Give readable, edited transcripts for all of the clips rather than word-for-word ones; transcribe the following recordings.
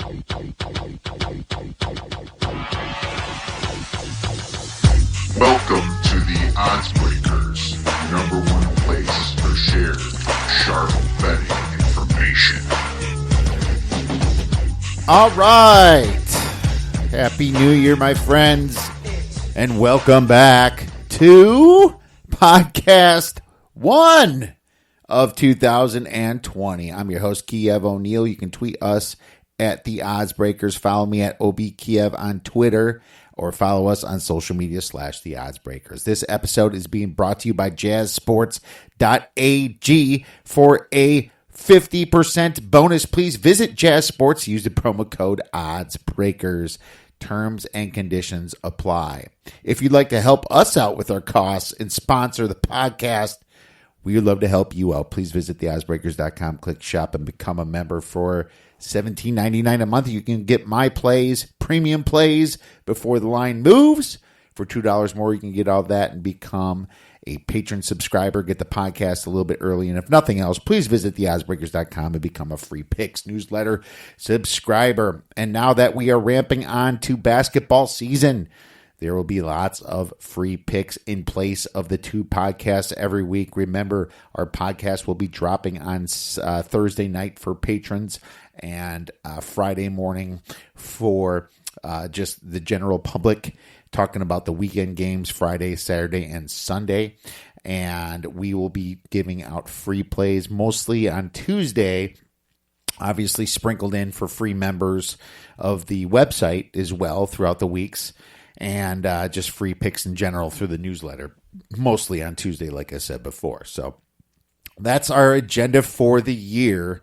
Welcome to the Odds Breakers, number one place for shared, sharp betting information. All right. Happy New Year, my friends, and welcome back to Podcast 1 of 2020. I'm your host, Kiev O'Neill. You can tweet us at the Odds Breakers. Follow me at OBKiev on Twitter, or follow us on social media / the Odds Breakers. This episode is being brought to you by jazzsports.ag. For a 50% bonus, please visit Jazz Sports. Use the promo code ODDSBREAKERS. Terms and conditions apply. If you'd like to help us out with our costs and sponsor the podcast, we would love to help you out. Please visit theoddsbreakers.com, click shop, and become a member. For $17.99 a month, you can get my plays, premium plays, before the line moves. For $2 more, you can get all of that and become a patron subscriber, get the podcast a little bit early. And if nothing else, please visit theoddsbreakers.com and become a free picks newsletter subscriber. And now that we are ramping on to basketball season, there will be lots of free picks in place of the two podcasts every week. Remember, our podcast will be dropping on Thursday night for patrons and Friday morning for just the general public, talking about the weekend games Friday, Saturday, and Sunday. And we will be giving out free plays mostly on Tuesday, obviously sprinkled in for free members of the website as well throughout the weeks. And just free picks in general through the newsletter, mostly on Tuesday, like I said before. So that's our agenda for the year.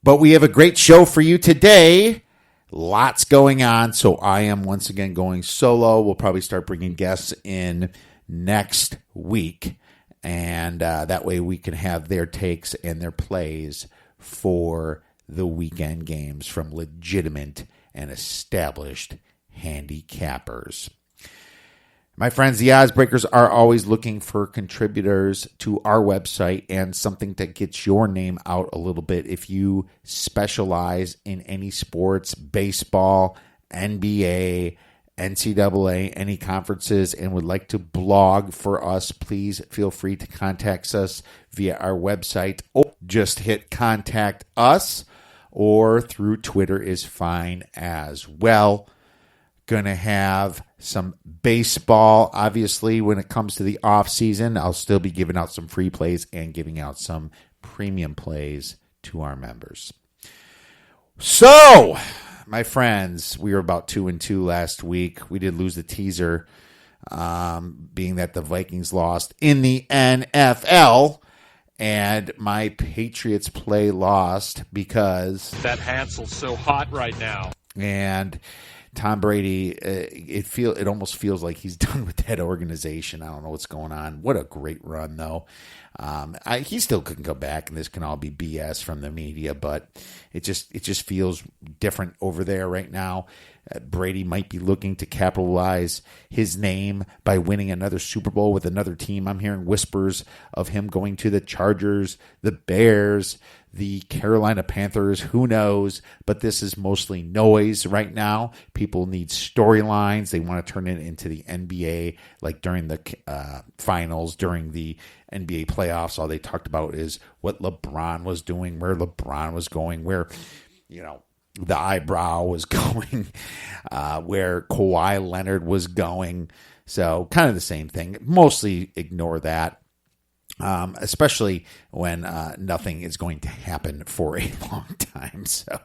But we have a great show for you today. Lots going on. So I am once again going solo. We'll probably start bringing guests in next week. And that way we can have their takes and their plays for the weekend games from legitimate and established handicappers. My friends, the Odds Breakers are always looking for contributors to our website and something that gets your name out a little bit. If you specialize in any sports, baseball, NBA, NCAA, any conferences, and would like to blog for us, please feel free to contact us via our website, or just hit contact us, or through Twitter is fine as well. Going to have some baseball, obviously, when it comes to the off season. I'll still be giving out some free plays and giving out some premium plays to our members. So, my friends, we were about 2-2 last week. We did lose the teaser, being that the Vikings lost in the NFL, and my Patriots play lost because that Hansel's so hot right now. And Tom Brady, it almost feels like he's done with that organization. I don't know what's going on. What a great run, though. He still couldn't go back, and this can all be BS from the media, but it just feels different over there right now. Brady might be looking to capitalize his name by winning another Super Bowl with another team. I'm hearing whispers of him going to the Chargers, the Bears, the Carolina Panthers, who knows? But this is mostly noise right now. People need storylines. They want to turn it into the NBA, like during the finals, during the NBA playoffs. All they talked about is what LeBron was doing, where LeBron was going, where, the eyebrow was going, where Kawhi Leonard was going. So kind of the same thing. Mostly ignore that. Especially when nothing is going to happen for a long time. So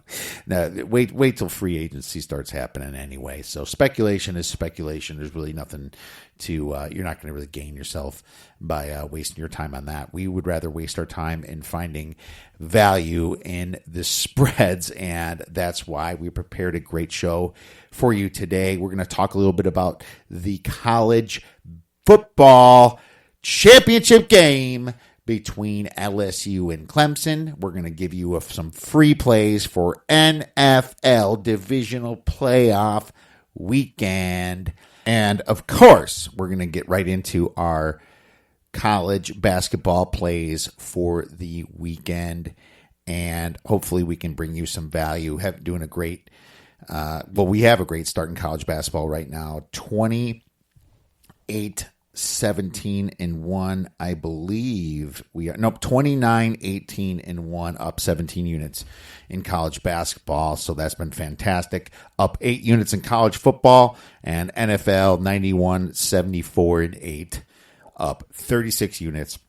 wait till free agency starts happening anyway. So speculation is speculation. There's really nothing to, you're not going to really gain yourself by wasting your time on that. We would rather waste our time in finding value in the spreads, and that's why we prepared a great show for you today. We're going to talk a little bit about the college football championship game between LSU and Clemson. We're going to give you some free plays for NFL Divisional Playoff weekend. And, of course, we're going to get right into our college basketball plays for the weekend and hopefully we can bring you some value. Doing a great, we have a great start in college basketball right now. 28-17-1, I believe we are. Nope, 29-18-1, up 17 units in college basketball. So that's been fantastic. Up 8 units in college football, and NFL 91-74-8, up 36 units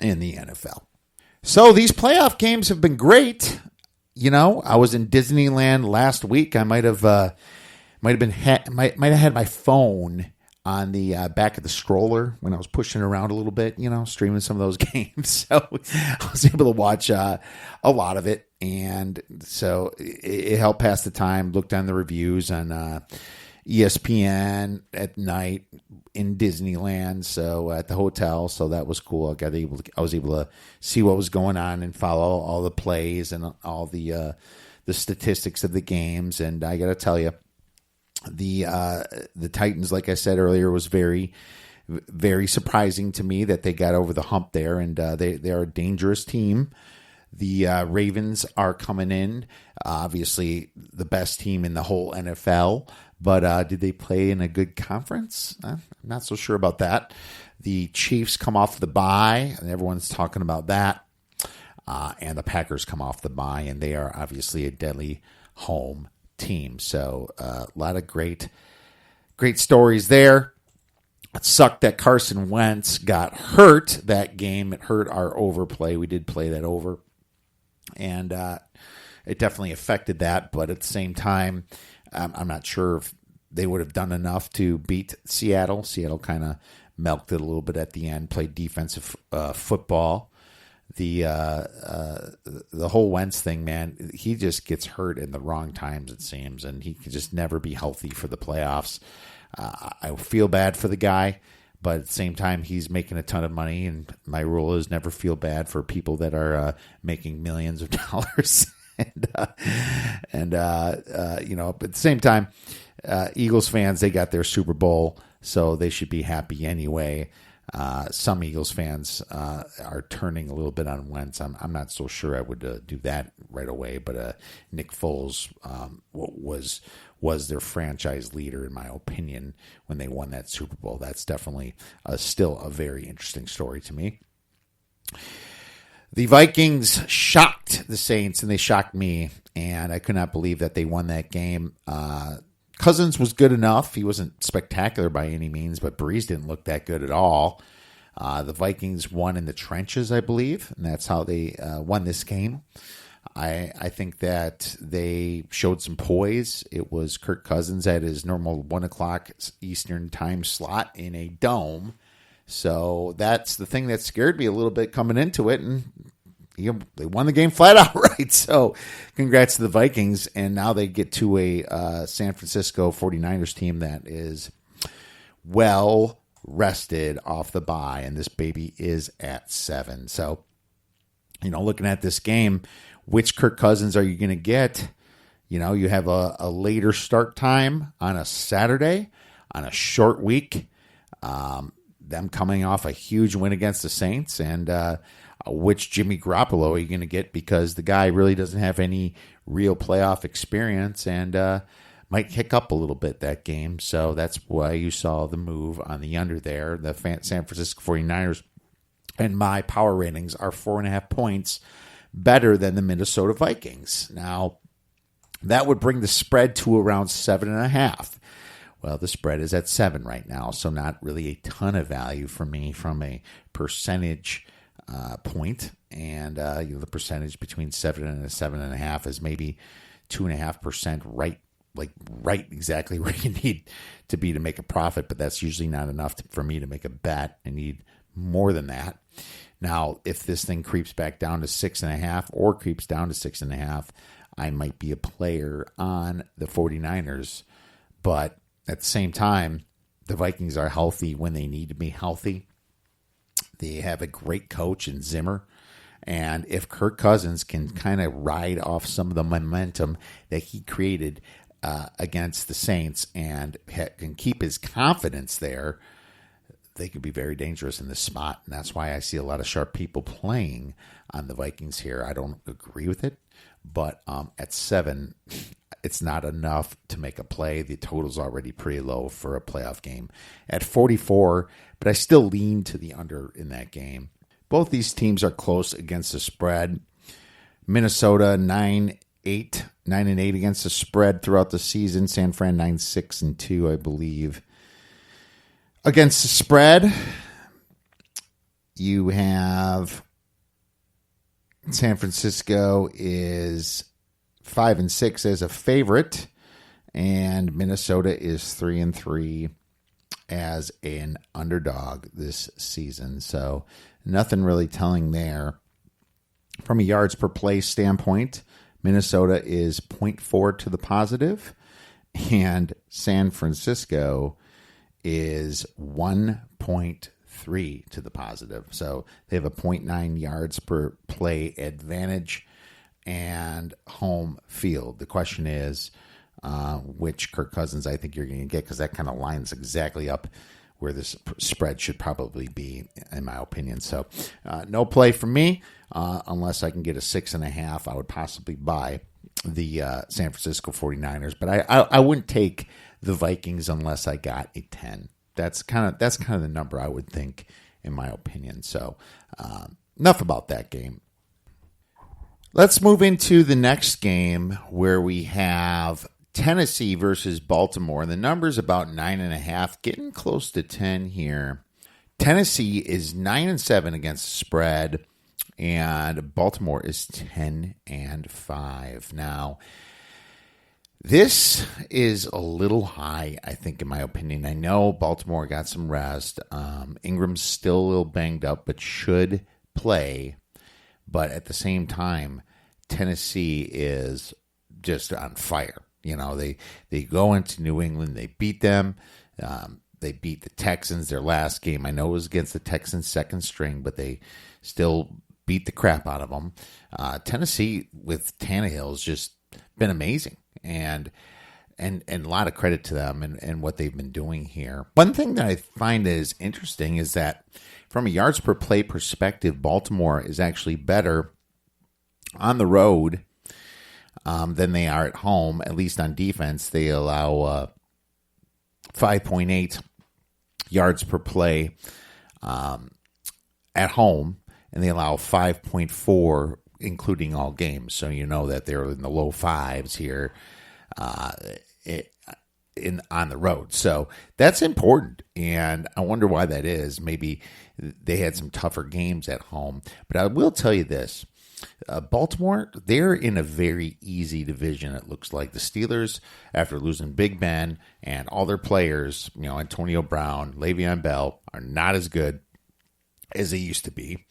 in the NFL. So these playoff games have been great. I was in Disneyland last week. I might have had my phone on the back of the stroller when I was pushing around a little bit, streaming some of those games. So I was able to watch a lot of it. And so it helped pass the time. Looked on the reviews on ESPN at night in Disneyland. So at the hotel. So that was cool. I was able to see what was going on and follow all the plays and all the statistics of the games. And I got to tell you, the Titans, like I said earlier, was very, very surprising to me that they got over the hump there, and they are a dangerous team. The Ravens are coming in, obviously the best team in the whole NFL, but did they play in a good conference? I'm not so sure about that. The Chiefs come off the bye, and everyone's talking about that, and the Packers come off the bye, and they are obviously a deadly home team. So a lot of great stories there. It sucked that Carson Wentz got hurt that game. It hurt our overplay. We did play that over, and it definitely affected that. But at the same time, I'm not sure if they would have done enough to beat Seattle. Seattle kind of milked it a little bit at the end, played defensive football. The whole Wentz thing, man, he just gets hurt in the wrong times, it seems, and he can just never be healthy for the playoffs. I feel bad for the guy, but at the same time, he's making a ton of money, and my rule is never feel bad for people that are making millions of dollars. But at the same time, Eagles fans, they got their Super Bowl, so they should be happy anyway. Some Eagles fans are turning a little bit on Wentz. I'm not so sure I would do that right away, but Nick Foles was their franchise leader, in my opinion, when they won that Super Bowl. That's definitely still a very interesting story to me. The Vikings shocked the Saints, and they shocked me, and I could not believe that they won that game. Cousins was good enough. He wasn't spectacular by any means, but Breeze didn't look that good at all. The Vikings won in the trenches, I believe, and that's how they won this game. I think that they showed some poise. It was Kirk Cousins at his normal 1 o'clock Eastern time slot in a dome. So that's the thing that scared me a little bit coming into it, and they won the game flat out, right? So congrats to the Vikings, and now they get to a San Francisco 49ers team that is well rested off the bye, and this baby is at 7. So, looking at this game, which Kirk Cousins are you going to get? You have a later start time on a Saturday, on a short week, them coming off a huge win against the Saints, and which Jimmy Garoppolo are you going to get, because the guy really doesn't have any real playoff experience and might kick up a little bit that game. So that's why you saw the move on the under there. The San Francisco 49ers and my power ratings are 4.5 points better than the Minnesota Vikings. Now, that would bring the spread to around 7.5. Well, the spread is at 7 right now, so not really a ton of value for me from a percentage point. And the percentage between 7 and 7.5 is maybe 2.5% right exactly where you need to be to make a profit, but that's usually not enough for me to make a bet. I need more than that. Now, if this thing creeps back down to 6.5 or creeps down to 6.5, I might be a player on the 49ers. But at the same time, the Vikings are healthy when they need to be healthy. They have a great coach in Zimmer. And if Kirk Cousins can kind of ride off some of the momentum that he created against the Saints and can keep his confidence there, they could be very dangerous in this spot. And that's why I see a lot of sharp people playing on the Vikings here. I don't agree with it, but at 7, it's not enough to make a play. The total's already pretty low for a playoff game at 44, but I still lean to the under in that game. Both these teams are close against the spread. Minnesota 9-8 against the spread throughout the season. San Fran 9-6-2, I believe. Against the spread, you have San Francisco is 5-6 as a favorite, and Minnesota is 3-3 as an underdog this season. So nothing really telling there. From a yards per play standpoint, Minnesota is 0.4 to the positive, and San Francisco is 1.3 to the positive. So they have a 0.9 yards per play advantage and home field. The question is which Kirk Cousins I think you're going to get, because that kind of lines exactly up where this spread should probably be, in my opinion. So no play for me unless I can get a 6.5. I would possibly buy the San Francisco 49ers, but I wouldn't take the Vikings unless I got a 10. That's kind of the number I would think, in my opinion. So enough about that game. Let's move into the next game where we have Tennessee versus Baltimore. The number's about 9.5, getting close to 10 here. Tennessee is 9-7 against the spread, and Baltimore is 10-5. Now, this is a little high, I think, in my opinion. I know Baltimore got some rest. Ingram's still a little banged up, but should play. But at the same time, Tennessee is just on fire. You know, they go into New England, they beat them. They beat the Texans their last game. I know it was against the Texans' second string, but they still beat the crap out of them. Tennessee with Tannehill has just been amazing, and a lot of credit to them and what they've been doing here. One thing that I find is interesting is that from a yards per play perspective, Baltimore is actually better on the road than they are at home, at least on defense. They allow 5.8 yards per play at home, and they allow 5.4 including all games. So you know that they're in the low fives here on the road. So that's important, and I wonder why that is. Maybe they had some tougher games at home. But I will tell you this. Baltimore, they're in a very easy division. It looks like the Steelers, after losing Big Ben and all their players, you know, Antonio Brown, Le'Veon Bell, are not as good as they used to be.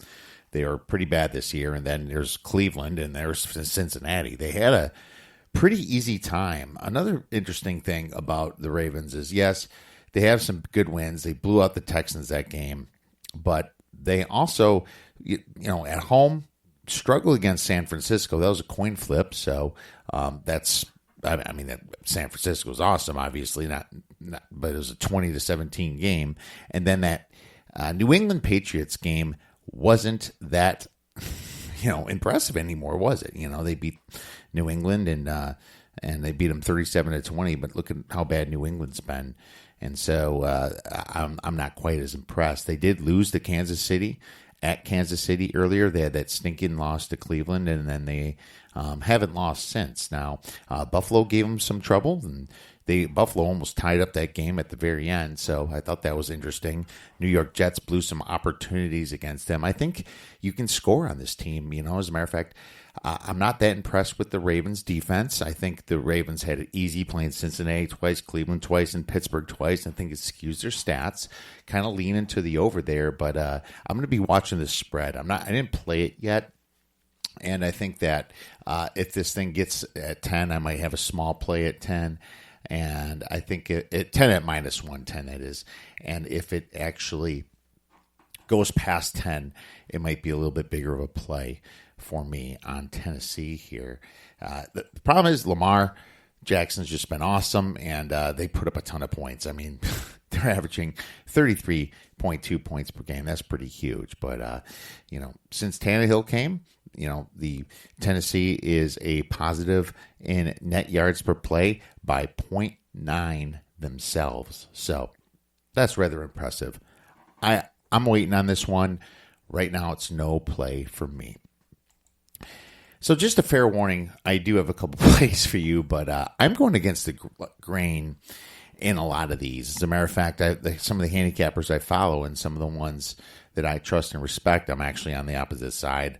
They are pretty bad this year. And then there's Cleveland and there's Cincinnati. They had a pretty easy time. Another interesting thing about the Ravens is, yes, they have some good wins. They blew out the Texans that game, but they also, you know, at home, struggle against San Francisco. That was a coin flip, so that's. I mean, San Francisco was awesome, obviously, not, but it was a 20-17 game. And then that New England Patriots game wasn't that, impressive anymore, was it? You know, they beat New England and they beat them 37-20. But look at how bad New England's been, and so I'm not quite as impressed. They did lose to Kansas City. At Kansas City earlier, they had that stinking loss to Cleveland, and then they haven't lost since. Now, Buffalo gave them some trouble, and Buffalo almost tied up that game at the very end, so I thought that was interesting. New York Jets blew some opportunities against them. I think you can score on this team. As a matter of fact, I'm not that impressed with the Ravens' defense. I think the Ravens had it easy playing Cincinnati twice, Cleveland twice, and Pittsburgh twice. I think it skews their stats. Kind of lean into the over there, but I'm going to be watching this spread. I didn't play it yet, and I think that if this thing gets at 10, I might have a small play at 10. And I think it 10 at -110, that is. And if it actually goes past 10, it might be a little bit bigger of a play for me on Tennessee here. The problem is Lamar Jackson's just been awesome, and they put up a ton of points. I mean, They're averaging 33.2 points per game. That's pretty huge. But, since Tannehill came, the Tennessee is a positive in net yards per play by 0.9 themselves. So that's rather impressive. I'm waiting on this one. Right now, it's no play for me. So just a fair warning, I do have a couple plays for you, but I'm going against the grain in a lot of these. As a matter of fact, some of the handicappers I follow and some of the ones that I trust and respect, I'm actually on the opposite side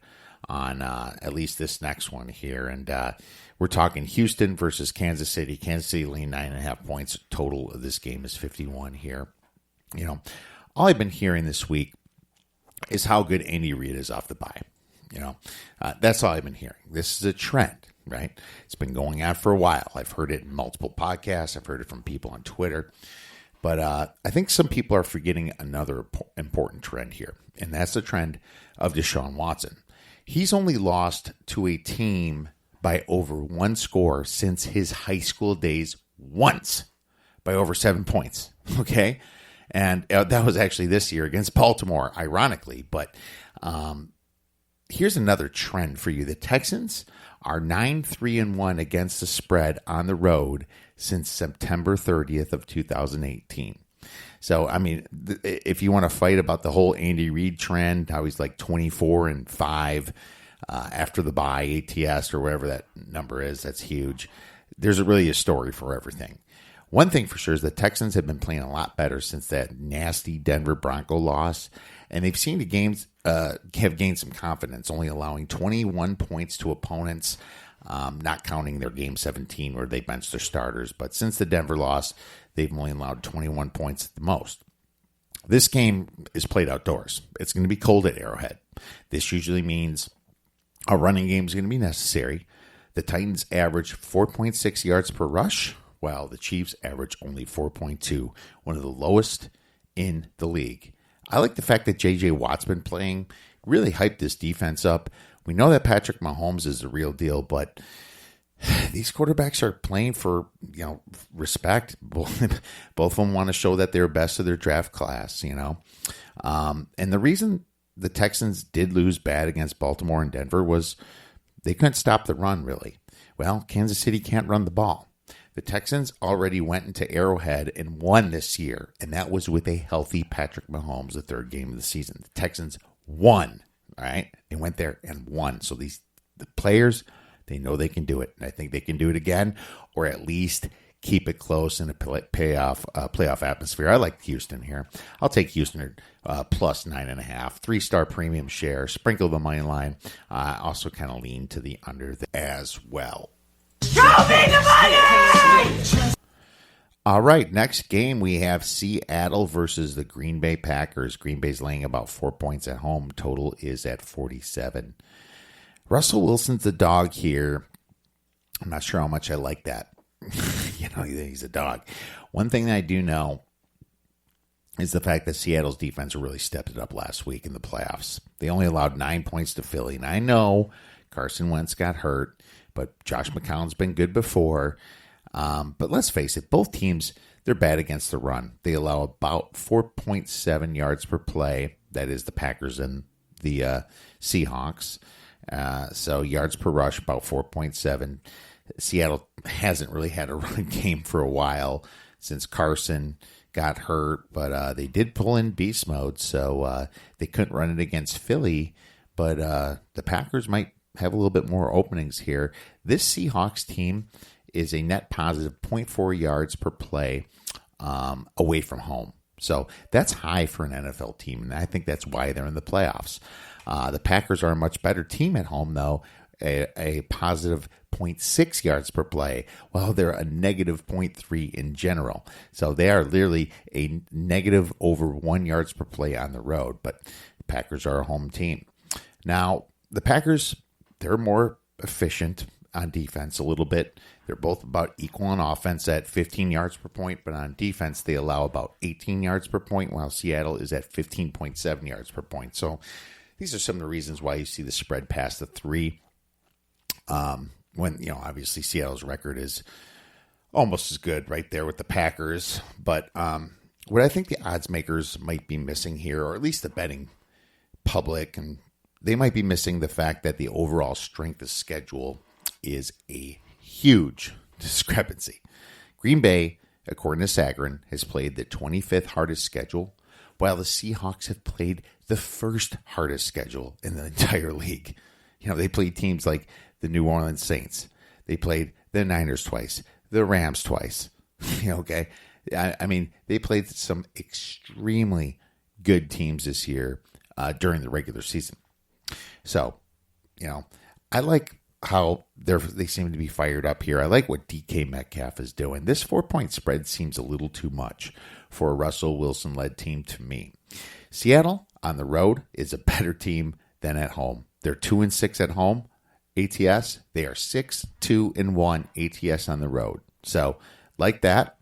on at least this next one here. And we're talking Houston versus Kansas City. Kansas City lean 9.5 points. Total of this game is 51 here. All I've been hearing this week is how good Andy Reid is off the bye. That's all I've been hearing. This is a trend, right? It's been going on for a while. I've heard it in multiple podcasts. I've heard it from people on Twitter. But I think some people are forgetting another important trend here, and that's the trend of Deshaun Watson. He's only lost to a team by over one score since his high school days once by over 7 points, okay? And that was actually this year against Baltimore, ironically. But here's another trend for you. The Texans are 9-3-1 against the spread on the road since September 30th of 2018. So, I mean, if you want to fight about the whole Andy Reid trend, how he's like 24-5 after the bye, ATS or whatever that number is, that's huge. There's really a story for everything. One thing for sure is the Texans have been playing a lot better since that nasty Denver Bronco loss, and they've seen the games have gained some confidence, only allowing 21 points to opponents, not counting their Game 17 where they benched their starters. But since the Denver loss, they've only allowed 21 points at the most. This game is played outdoors. It's going to be cold at Arrowhead. This usually means a running game is going to be necessary. The Titans average 4.6 yards per rush, while the Chiefs average only 4.2, one of the lowest in the league. I like the fact that J.J. Watt's been playing, really hyped this defense up. We know that Patrick Mahomes is the real deal, but these quarterbacks are playing for respect. Both of them want to show that they're best of their draft class, And the reason the Texans did lose bad against Baltimore and Denver was they couldn't stop the run, really. Well, Kansas City can't run the ball. The Texans already went into Arrowhead and won this year, and that was with a healthy Patrick Mahomes, the third game of the season. The Texans won, all right? They went there and won. So the players, they know they can do it, and I think they can do it again, or at least keep it close in a playoff atmosphere. I like Houston here. I'll take Houston plus 9.5, 3-star premium share, sprinkle the money line. Also kind of lean to the under as well. Show me the money! All right, next game we have Seattle versus the Green Bay Packers. Green Bay's laying about 4 points at home. Total is at 47. Russell Wilson's the dog here. I'm not sure how much I like that. He's a dog. One thing that I do know is the fact that Seattle's defense really stepped it up last week in the playoffs. They only allowed 9 points to Philly. And I know Carson Wentz got hurt, but Josh McCown's been good before. But let's face it, both teams, they're bad against the run. They allow about 4.7 yards per play. That is the Packers and the Seahawks. So yards per rush, about 4.7. Seattle hasn't really had a run game for a while since Carson got hurt, but they did pull in beast mode, so they couldn't run it against Philly. But the Packers might have a little bit more openings here. This Seahawks team is a net positive 0.4 yards per play away from home. So that's high for an NFL team, and I think that's why they're in the playoffs. The Packers are a much better team at home, though, a positive 0.6 yards per play, while they're a negative 0.3 in general. So they are literally a negative over 1 yards per play on the road, but the Packers are a home team. Now, the Packers, they're more efficient on defense a little bit. They're both about equal on offense at 15 yards per point, but on defense, they allow about 18 yards per point, while Seattle is at 15.7 yards per point. So these are some of the reasons why you see the spread past the 3. When, obviously Seattle's record is almost as good right there with the Packers. But what I think the odds makers might be missing here, or at least the betting public, and they might be missing the fact that the overall strength of schedule is a huge discrepancy. Green Bay, according to Sagarin, has played the 25th hardest schedule, while the Seahawks have played the first hardest schedule in the entire league. They played teams like the New Orleans Saints. They played the Niners twice, the Rams twice. Okay. I mean, they played some extremely good teams this year during the regular season. So, I like how they seem to be fired up here. I like what DK Metcalf is doing. This 4-point spread seems a little too much for a Russell Wilson-led team to me. Seattle on the road is a better team than at home. They're 2-6 at home. ATS, they are 6-2-1 ATS on the road. So, like that,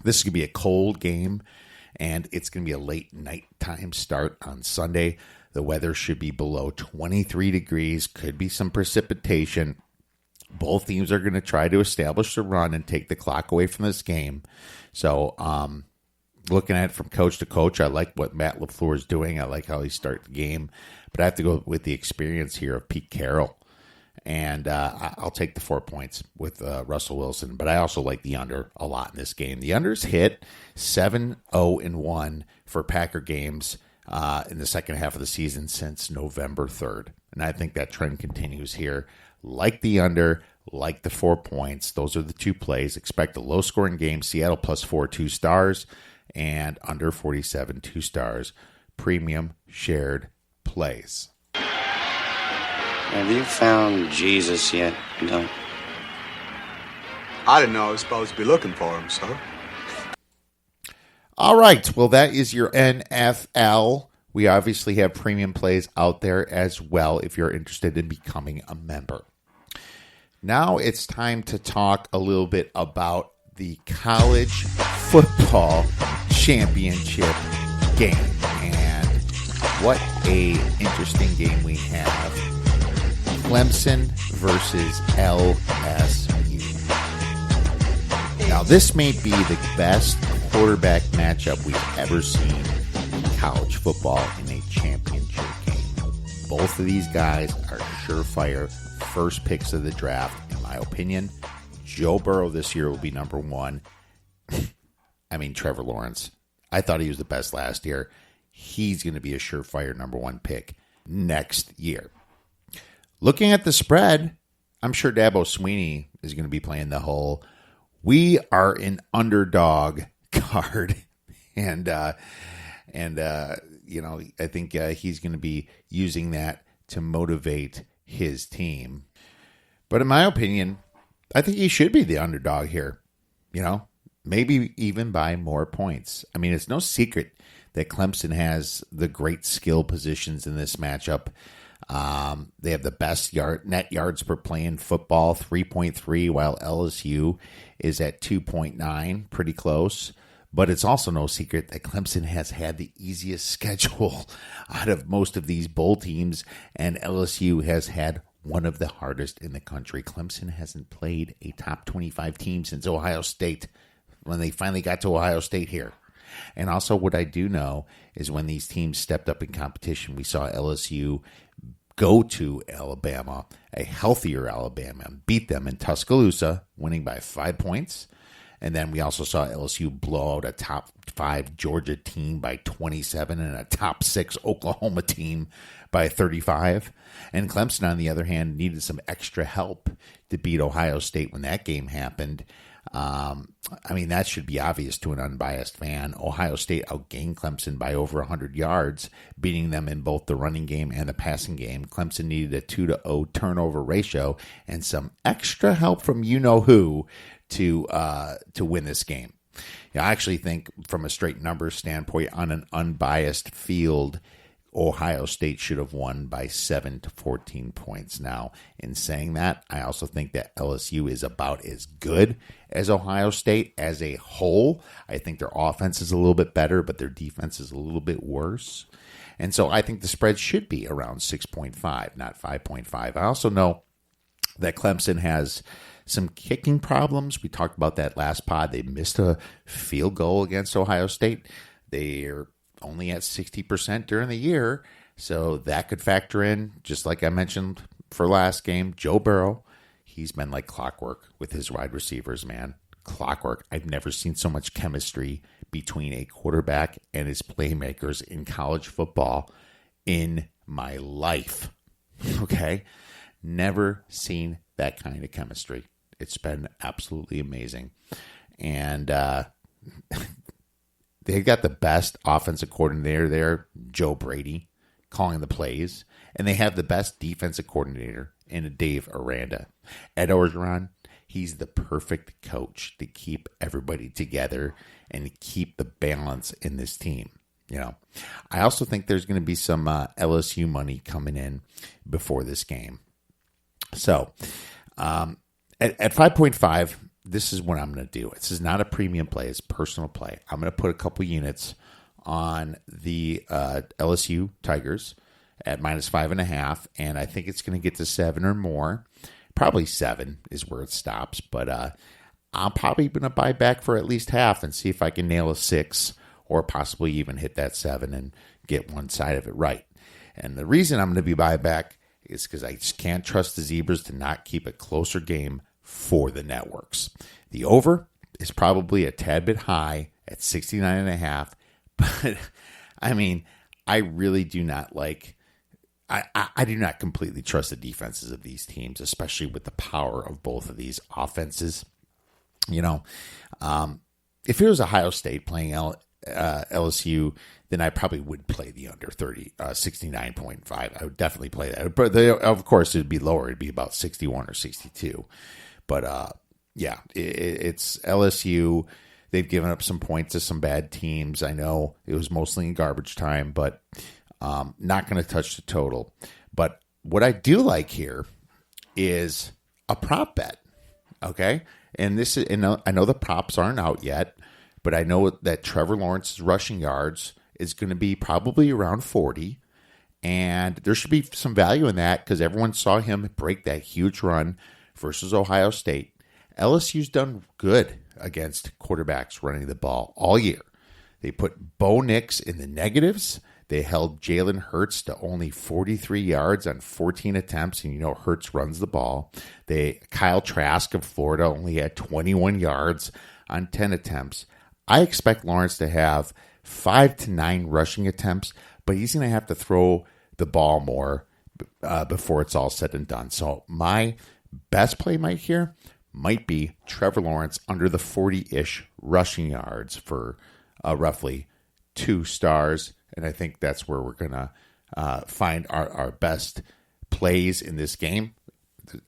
this is going to be a cold game, and it's going to be a late nighttime start on Sunday. The weather should be below 23 degrees, could be some precipitation. Both teams are going to try to establish the run and take the clock away from this game. So, looking at it from coach to coach, I like what Matt LaFleur is doing. I like how he starts the game. But I have to go with the experience here of Pete Carroll. And I'll take the 4 points with Russell Wilson. But I also like the under a lot in this game. The under's hit 7-0-1 for Packer games in the second half of the season since November 3rd. And I think that trend continues here. Like the under, like the 4 points. Those are the two plays. Expect a low-scoring game. Seattle +4, 2 stars. And under 47, 2 stars. Premium shared plays. Have you found Jesus yet, Doug? I didn't know I was supposed to be looking for him, so. All right. Well, that is your NFL. We obviously have premium plays out there as well if you're interested in becoming a member. Now it's time to talk a little bit about the college football championship game. And what a interesting game we have. Clemson versus LSU. Now, this may be the best quarterback matchup we've ever seen in college football in a championship game. Both of these guys are surefire first picks of the draft, in my opinion. Joe Burrow this year will be number one. I mean, Trevor Lawrence. I thought he was the best last year. He's going to be a surefire number one pick next year. Looking at the spread, I'm sure Dabo Swinney is going to be playing the whole "we are an underdog" card, and I think he's going to be using that to motivate his team. But in my opinion, I think he should be the underdog here. Maybe even by more points. I mean, it's no secret that Clemson has the great skill positions in this matchup. They have the best net yards per play in football, 3.3, while LSU is at 2.9, pretty close. But it's also no secret that Clemson has had the easiest schedule out of most of these bowl teams, and LSU has had one of the hardest in the country. Clemson hasn't played a top 25 team since Ohio State, when they finally got to Ohio State here. And also what I do know is when these teams stepped up in competition, we saw LSU go to Alabama, a healthier Alabama, and beat them in Tuscaloosa, winning by 5 points. And then we also saw LSU blow out a top 5 Georgia team by 27 and a top 6 Oklahoma team by 35. And Clemson, on the other hand, needed some extra help to beat Ohio State when that game happened. That should be obvious to an unbiased fan. Ohio State outgained Clemson by over 100 yards, beating them in both the running game and the passing game. Clemson needed a 2-0 turnover ratio and some extra help from you-know-who to win this game. I actually think from a straight numbers standpoint, on an unbiased field, Ohio State should have won by 7 to 14 points. Now, in saying that, I also think that LSU is about as good as Ohio State as a whole. I think their offense is a little bit better, but their defense is a little bit worse. And so I think the spread should be around 6.5, not 5.5. I also know that Clemson has some kicking problems. We talked about that last pod. They missed a field goal against Ohio State. They're only at 60% during the year, so that could factor in, just like I mentioned for last game. Joe Burrow, he's been like clockwork with his wide receivers, man. Clockwork. I've never seen so much chemistry between a quarterback and his playmakers in college football in my life. Okay? Never seen that kind of chemistry. It's been absolutely amazing. And they got the best offensive coordinator there, Joe Brady, calling the plays. And they have the best defensive coordinator in Dave Aranda. Ed Orgeron, he's the perfect coach to keep everybody together and to keep the balance in this team. You know, I also think there's going to be some LSU money coming in before this game. So at 5.5, this is what I'm going to do. This is not a premium play. It's personal play. I'm going to put a couple units on the LSU Tigers at -5.5, and I think it's going to get to 7 or more. Probably 7 is where it stops, but I'm probably going to buy back for at least half and see if I can nail a 6 or possibly even hit that 7 and get one side of it right. And the reason I'm going to be buying back is because I just can't trust the Zebras to not keep a closer game for the networks. The over is probably a tad bit high at 69.5, but I mean, I really do not like. I do not completely trust the defenses of these teams, especially with the power of both of these offenses. You know, if it was Ohio State playing LSU, then I probably would play the under 69.5. I would definitely play that. But of course, it'd be lower. It'd be about 61 or 62. But yeah, it's LSU. They've given up some points to some bad teams. I know it was mostly in garbage time, but not going to touch the total. But what I do like here is a prop bet. Okay. And this is, and I know the props aren't out yet, but I know that Trevor Lawrence's rushing yards is going to be probably around 40. And there should be some value in that because everyone saw him break that huge run versus Ohio State. LSU's done good against quarterbacks running the ball all year. They put Bo Nix in the negatives. They held Jalen Hurts to only 43 yards on 14 attempts, and you know Hurts runs the ball. Kyle Trask of Florida only had 21 yards on 10 attempts. I expect Lawrence to have 5 to 9 rushing attempts, but he's going to have to throw the ball more before it's all said and done. So my best play might be Trevor Lawrence under the 40-ish rushing yards for roughly 2 stars. And I think that's where we're going to find our best plays in this game.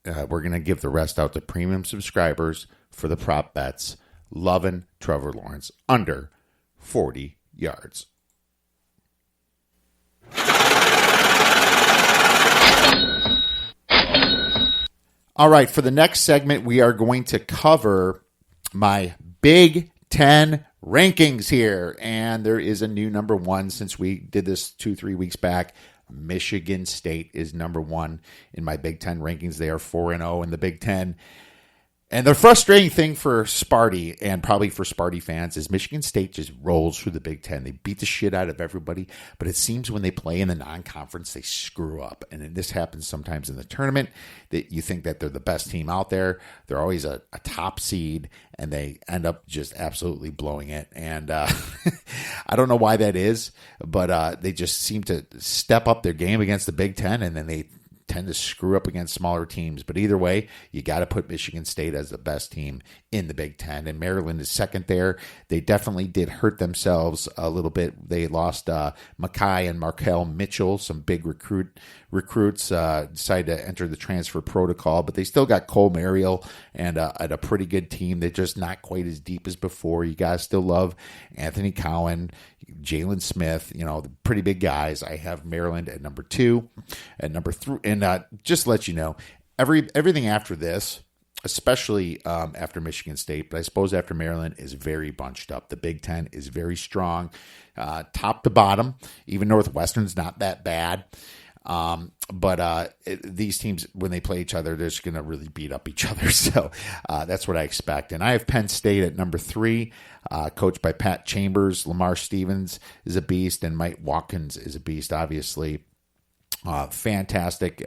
We're going to give the rest out to premium subscribers for the prop bets. Loving Trevor Lawrence under 40 yards. All right, for the next segment, we are going to cover my Big Ten rankings here. And there is a new number 1 since we did this 2-3 weeks back. Michigan State is number 1 in my Big Ten rankings. They are 4-0 in the Big Ten. And the frustrating thing for Sparty, and probably for Sparty fans, is Michigan State just rolls through the Big Ten. They beat the shit out of everybody, but it seems when they play in the non-conference, they screw up. And this happens sometimes in the tournament, that you think that they're the best team out there. They're always a top seed, and they end up just absolutely blowing it. And I don't know why that is, but they just seem to step up their game against the Big Ten, and then they tend to screw up against smaller teams. But either way, you got to put Michigan State as the best team in the Big Ten. And Maryland is second there. They definitely did hurt themselves a little bit. They lost Mackay and Markel Mitchell, some big recruits decided to enter the transfer protocol, but they still got Cole Mariel and a pretty good team. They're just not quite as deep as before. You guys still love Anthony Cowan, Jalen Smith, pretty big guys. I have Maryland at number 2, at number 3, and just to let you know, everything after this, especially after Michigan State, but I suppose after Maryland, is very bunched up. The Big Ten is very strong, top to bottom. Even Northwestern's not that bad. These teams, when they play each other, they're just going to really beat up each other. So that's what I expect. And I have Penn State at number 3, coached by Pat Chambers. Lamar Stevens is a beast, and Mike Watkins is a beast, obviously. Fantastic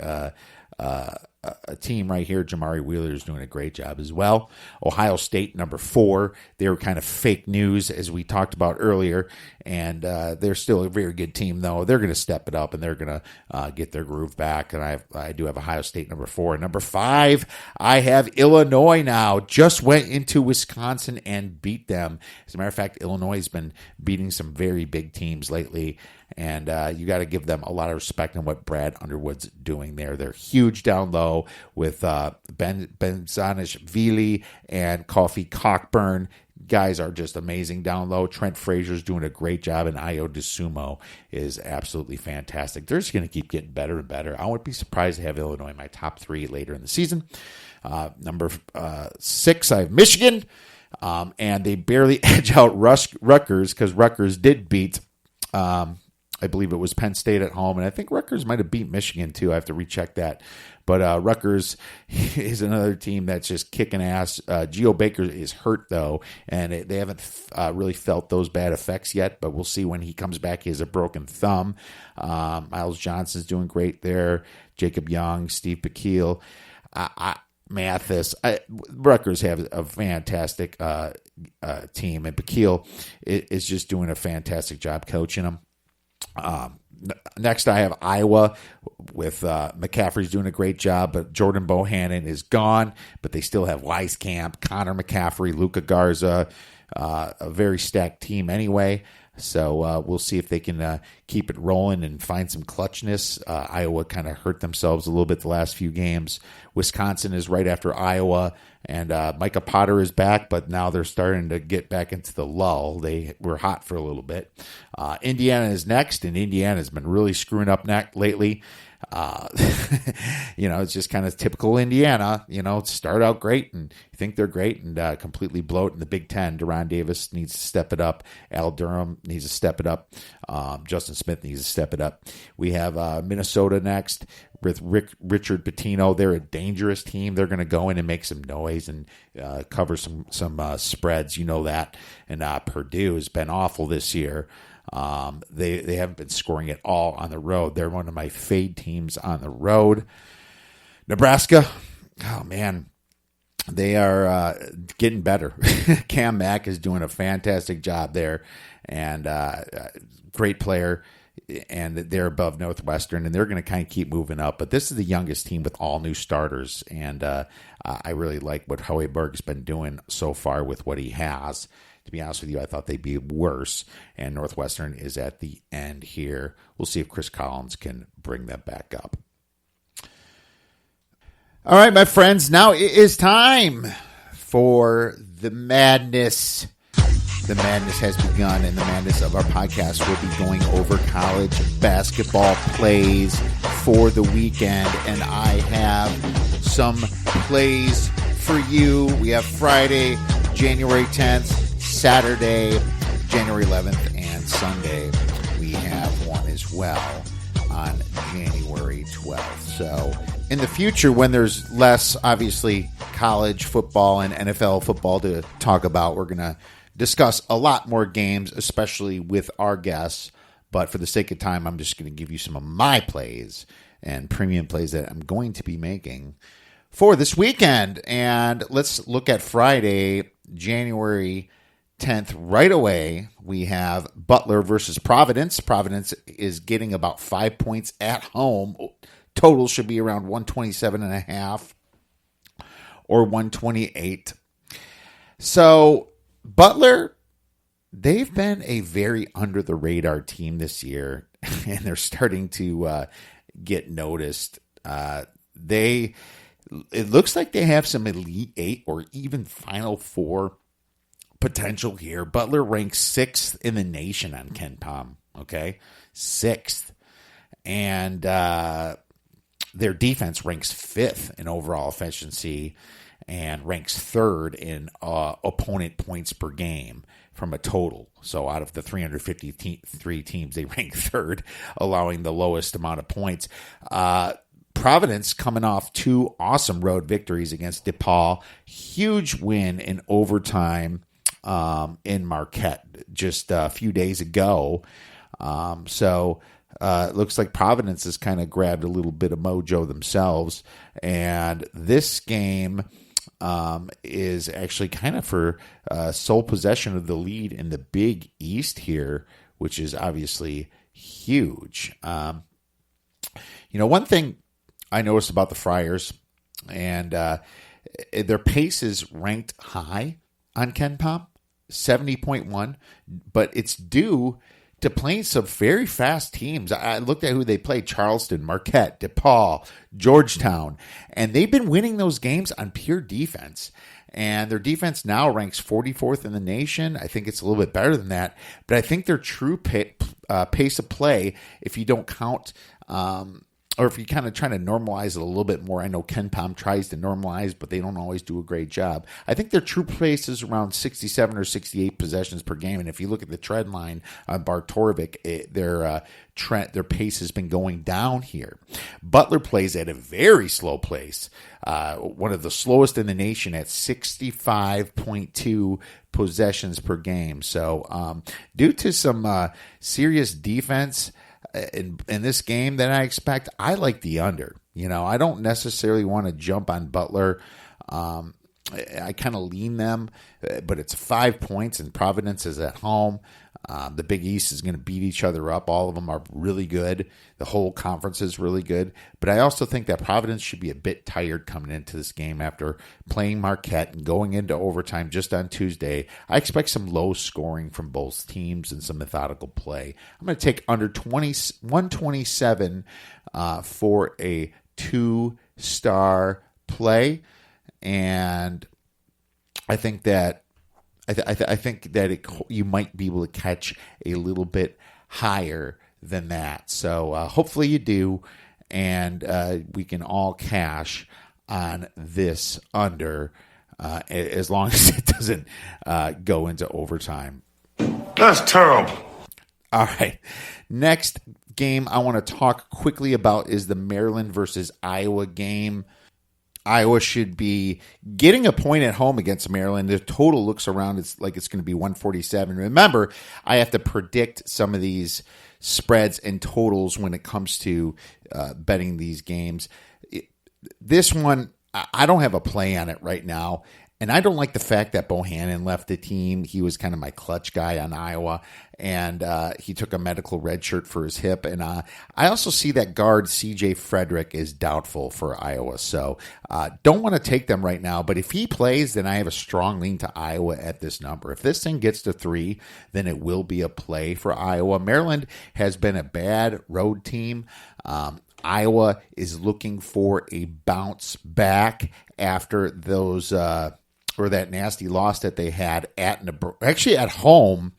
a team right here. Jamari Wheeler is doing a great job as well. Ohio State, number 4. They were kind of fake news, as we talked about earlier, and they're still a very good team, though. They're going to step it up, and they're going to get their groove back, and I do have Ohio State, number 4. Number 5, I have Illinois now. Just went into Wisconsin and beat them. As a matter of fact, Illinois has been beating some very big teams lately, and you got to give them a lot of respect on what Brad Underwood's doing there. They're huge down low with Ben Zanishvili and Coffee Cockburn. Guys are just amazing down low. Trent Frazier's doing a great job, and Io DeSumo is absolutely fantastic. They're just going to keep getting better and better. I wouldn't be surprised to have Illinois in my top 3 later in the season. Number 6, I have Michigan, and they barely edge out Rutgers because Rutgers did beat I believe it was Penn State at home, and I think Rutgers might have beat Michigan too. I have to recheck that. But Rutgers is another team that's just kicking ass. Geo Baker is hurt, though, and they haven't really felt those bad effects yet, but we'll see when he comes back. He has a broken thumb. Miles Johnson's doing great there. Jacob Young, Steve Bakil, Mathis. Rutgers have a fantastic team, and Bakil is just doing a fantastic job coaching them. Next, I have Iowa with McCaffrey's doing a great job, but Jordan Bohannon is gone. But they still have Weiskamp, Connor McCaffrey, Luka Garza, a very stacked team anyway. So we'll see if they can keep it rolling and find some clutchness. Iowa kind of hurt themselves a little bit the last few games. Wisconsin is right after Iowa, and Micah Potter is back, but now they're starting to get back into the lull. They were hot for a little bit. Indiana is next, and Indiana's been really screwing up lately. It's just kind of typical Indiana. Start out great and you think they're great and completely blow it in the Big Ten. Deron Davis needs to step it up. Al Durham needs to step it up. Justin Smith needs to step it up. We have Minnesota next with Richard Pitino. They're a dangerous team. They're going to go in and make some noise and cover some spreads. You know that. And Purdue has been awful this year. They haven't been scoring at all on the road. They're one of my fade teams on the road. Nebraska, oh man, they are getting better. Cam Mack is doing a fantastic job there, and great player. And they're above Northwestern, and they're going to kind of keep moving up. But this is the youngest team with all new starters, and I really like what Hoiberg's been doing so far with what he has. To be honest with you, I thought they'd be worse, and Northwestern is at the end here. We'll see if Chris Collins can bring them back up. All right, my friends, now it is time for the madness. The madness has begun, and the madness of our podcast will be going over college basketball plays for the weekend, and I have some plays for you. We have Friday, January 10th, Saturday, January 11th, and Sunday. We have one as well on January 12th. So in the future, when there's less, obviously, college football and NFL football to talk about, we're going to discuss a lot more games, especially with our guests. But for the sake of time, I'm just going to give you some of my plays and premium plays that I'm going to be making for this weekend. And let's look at Friday, January 10th. Right away, we have Butler versus Providence. Providence is getting about 5 points at home. Total should be around 127.5 or 128. So Butler, they've been a very under-the-radar team this year, and they're starting to get noticed. It looks like they have some Elite Eight or even Final Four potential here. Butler ranks 6th in the nation on KenPom, okay? 6th. And their defense ranks 5th in overall efficiency. and ranks third in opponent points per game from a total. So out of the 353 teams, they rank third, allowing the lowest amount of points. Providence coming off 2 awesome road victories against DePaul. Huge win in overtime in Marquette just a few days ago. It looks like Providence has kind of grabbed a little bit of mojo themselves. And this game is actually kind of for sole possession of the lead in the Big East here, which is obviously huge. One thing I noticed about the Friars, and their pace is ranked high on KenPom, 70.1, but it's due to playing some very fast teams. I looked at who they played: Charleston, Marquette, DePaul, Georgetown, and they've been winning those games on pure defense. And their defense now ranks 44th in the nation. I think it's a little bit better than that, but I think their true pace of play, if you don't count, or if you kind of try to normalize it a little bit more. I know KenPom tries to normalize, but they don't always do a great job. I think their true pace is around 67 or 68 possessions per game. And if you look at the trend line on Bartorovic, their pace has been going down here. Butler plays at a very slow pace, one of the slowest in the nation at 65.2 possessions per game. So due to some serious defense in this game that I expect, I like the under. I don't necessarily want to jump on Butler. I kind of lean them, but it's 5 points, and Providence is at home. The Big East is going to beat each other up. All of them are really good. The whole conference is really good. But I also think that Providence should be a bit tired coming into this game after playing Marquette and going into overtime just on Tuesday. I expect some low scoring from both teams and some methodical play. I'm going to take under 127 for a 2-star play. And I think that you might be able to catch a little bit higher than that. So hopefully you do, and we can all cash on this under as long as it doesn't go into overtime. That's terrible. All right. Next game I want to talk quickly about is the Maryland versus Iowa game. Iowa should be getting a point at home against Maryland. The total looks around, it's like it's going to be 147. Remember, I have to predict some of these spreads and totals when it comes to betting these games. This one, I don't have a play on it right now. And I don't like the fact that Bohannon left the team. He was kind of my clutch guy on Iowa, and he took a medical red shirt for his hip. And I also see that guard C.J. Frederick is doubtful for Iowa, so don't want to take them right now. But if he plays, then I have a strong lean to Iowa at this number. If this thing gets to 3, then it will be a play for Iowa. Maryland has been a bad road team. Iowa is looking for a bounce back after those or that nasty loss that they had at home.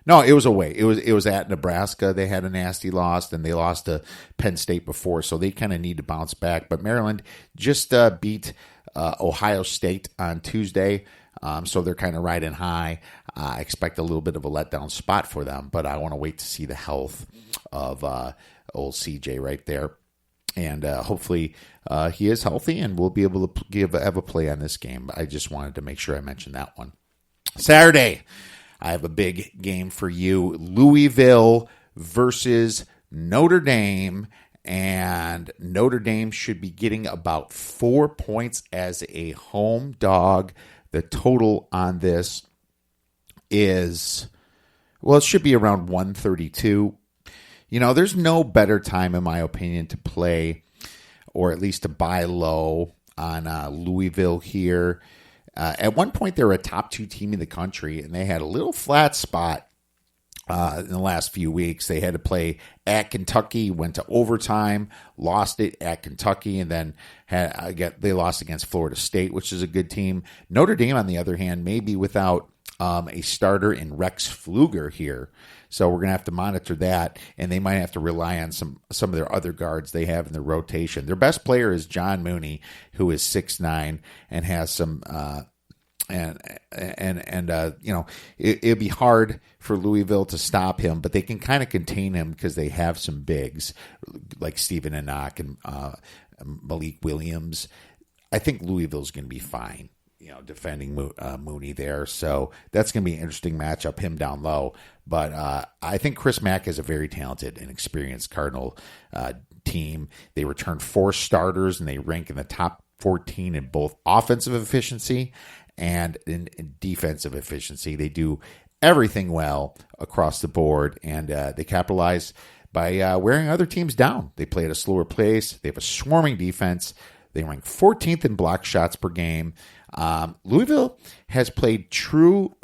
No, it was away. It was at Nebraska. They had a nasty loss, and they lost to Penn State before, so they kind of need to bounce back. But Maryland just beat Ohio State on Tuesday, so they're kind of riding high. I expect a little bit of a letdown spot for them, but I want to wait to see the health of old CJ right there. And hopefully he is healthy, and we'll be able to have a play on this game. I just wanted to make sure I mentioned that one. Saturday, I have a big game for you. Louisville versus Notre Dame. And Notre Dame should be getting about 4 points as a home dog. The total on this is, it should be around 132. There's no better time, in my opinion, to play, or at least to buy low on Louisville here. At one point, they were a top 2 team in the country, and they had a little flat spot in the last few weeks. They had to play at Kentucky, went to overtime, lost it at Kentucky, and then they lost against Florida State, which is a good team. Notre Dame, on the other hand, maybe without a starter in Rex Pfluger here. So we're going to have to monitor that, and they might have to rely on some of their other guards they have in the rotation. Their best player is John Mooney, who is 6'9", and has some it'd be hard for Louisville to stop him, but they can kind of contain him because they have some bigs like Stephen Anak and Malik Williams. I think Louisville's going to be fine, defending Mooney there. So that's going to be an interesting matchup, him down low. But I think Chris Mack is a very talented and experienced Cardinal team. They returned 4 starters, and they rank in the top 14 in both offensive efficiency and in defensive efficiency. They do everything well across the board, and they capitalize by wearing other teams down. They play at a slower pace. They have a swarming defense. They rank 14th in block shots per game. Louisville has played 2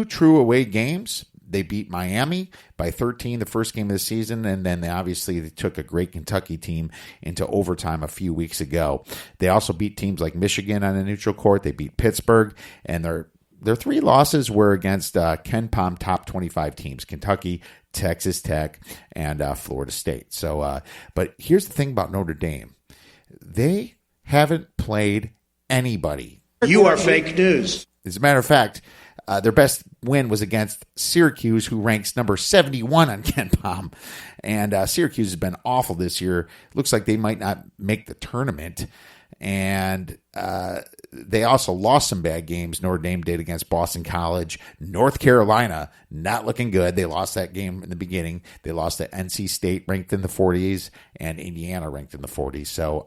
true away games. They beat Miami by 13 the first game of the season, and then they took a great Kentucky team into overtime a few weeks ago. They also beat teams like Michigan on a neutral court. They beat Pittsburgh, and their 3 losses were against Ken Pom top 25 teams: Kentucky, Texas Tech, and Florida State. So, but here's the thing about Notre Dame: they haven't played anybody. You are fake news. As a matter of fact, their best win was against Syracuse, who ranks number 71 on KenPom. And Syracuse has been awful this year. Looks like they might not make the tournament. And they also lost some bad games. Notre Dame did against Boston College. North Carolina, not looking good. They lost that game in the beginning. They lost to NC State, ranked in the 40s, and Indiana, ranked in the 40s. So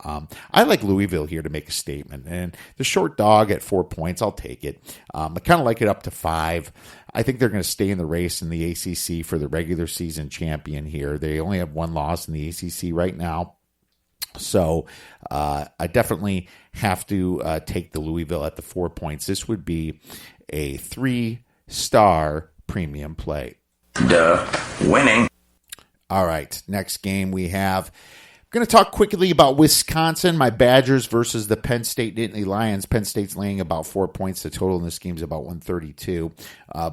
I like Louisville here to make a statement. And the short dog at 4 points, I'll take it. I kind of like it up to 5. I think they're going to stay in the race in the ACC for the regular season champion here. They only have 1 loss in the ACC right now. So I definitely have to take the Louisville at the 4 points. This would be a 3-star premium play. Winning. All right, next game we have. I'm going to talk quickly about Wisconsin, my Badgers versus the Penn State Nittany Lions. Penn State's laying about 4 points. The total in this game is about 132.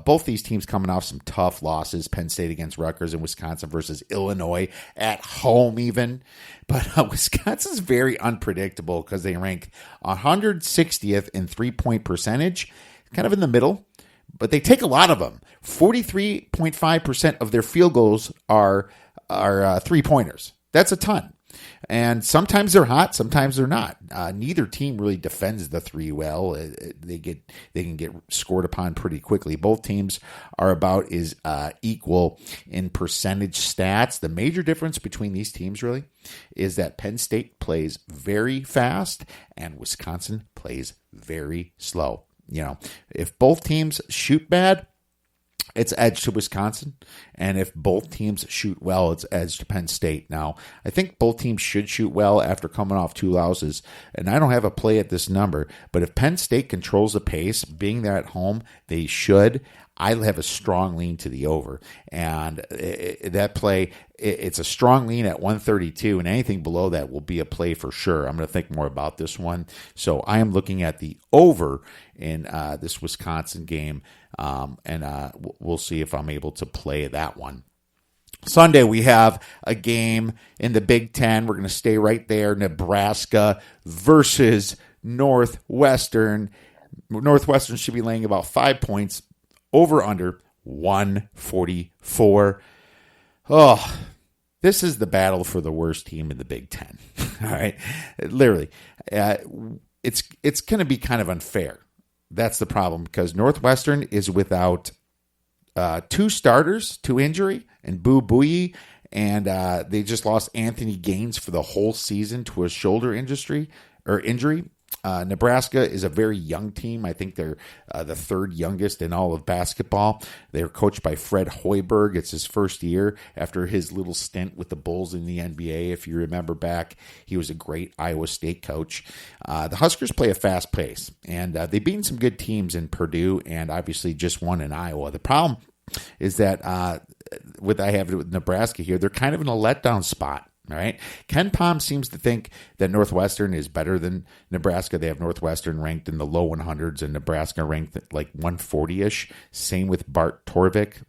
Both these teams coming off some tough losses. Penn State against Rutgers and Wisconsin versus Illinois at home even. But Wisconsin's very unpredictable because they rank 160th in three-point percentage, kind of in the middle. But they take a lot of them. 43.5% of their field goals are three-pointers. That's a ton. And sometimes they're hot, sometimes they're not. Neither team really defends the 3 well. They can get scored upon pretty quickly. Both teams are about as equal in percentage stats. The major difference between these teams really is that Penn State plays very fast and Wisconsin plays very slow. If both teams shoot bad, it's edge to Wisconsin, and if both teams shoot well, it's edge to Penn State. Now, I think both teams should shoot well after coming off 2 losses, and I don't have a play at this number, but if Penn State controls the pace, being there at home, they should. I have a strong lean to the over, and that play, it's a strong lean at 132, and anything below that will be a play for sure. I'm going to think more about this one, so I am looking at the over in this Wisconsin game, and we'll see if I'm able to play that one. Sunday, we have a game in the Big Ten. We're going to stay right there. Nebraska versus Northwestern. Northwestern should be laying about 5 points. Over under 144. Oh, this is the battle for the worst team in the Big Ten. All right, literally, it's going to be kind of unfair. That's the problem because Northwestern is without 2 starters to injury and Boo Buie, and they just lost Anthony Gaines for the whole season to a shoulder injury. Nebraska is a very young team. I think they're the 3rd youngest in all of basketball. They're coached by Fred Hoiberg. It's his first year after his little stint with the Bulls in the NBA. If you remember back, he was a great Iowa State coach. The Huskers play a fast pace, and they've beaten some good teams in Purdue and obviously just won in Iowa. The problem is that I have it with Nebraska here. They're kind of in a letdown spot. All right. Ken Pom seems to think that Northwestern is better than Nebraska. They have Northwestern ranked in the low 100s and Nebraska ranked at like 140-ish. Same with Bart Torvik.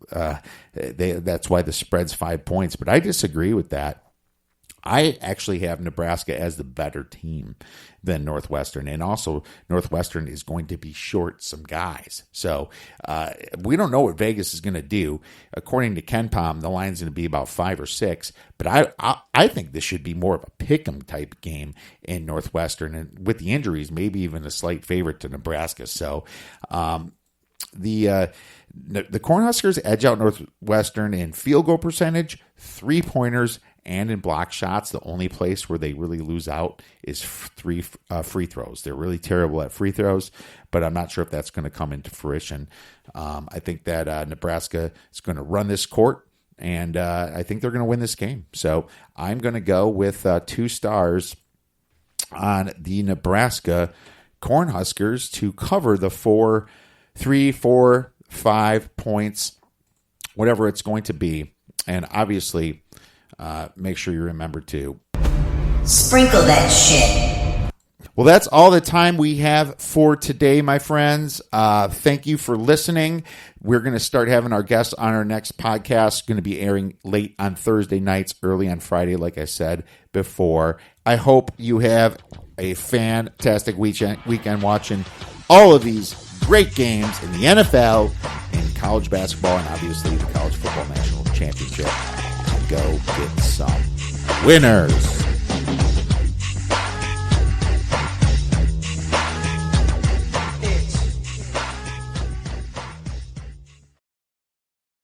That's why the spread's 5 points. But I disagree with that. I actually have Nebraska as the better team than Northwestern. And also, Northwestern is going to be short some guys. So we don't know what Vegas is going to do. According to Ken Pom, the line's going to be about 5 or 6. But I think this should be more of a pick'em type game in Northwestern. And with the injuries, maybe even a slight favorite to Nebraska. So the Cornhuskers edge out Northwestern in field goal percentage, 3-pointers, and in block shots. The only place where they really lose out is free throws. They're really terrible at free throws, but I'm not sure if that's going to come into fruition. I think that Nebraska is going to run this court, and I think they're going to win this game. So I'm going to go with 2 stars on the Nebraska Cornhuskers to cover the 3, 4, 5 points, whatever it's going to be. And obviously, make sure you remember to sprinkle that shit. Well, that's all the time we have for today, my friends. Thank you for listening. We're going to start having our guests on our next podcast. Going to be airing late on Thursday nights, early on Friday, like I said before. I hope you have a fantastic weekend watching all of these great games in the NFL, in college basketball, and obviously the College Football National Championship. Go get some winners.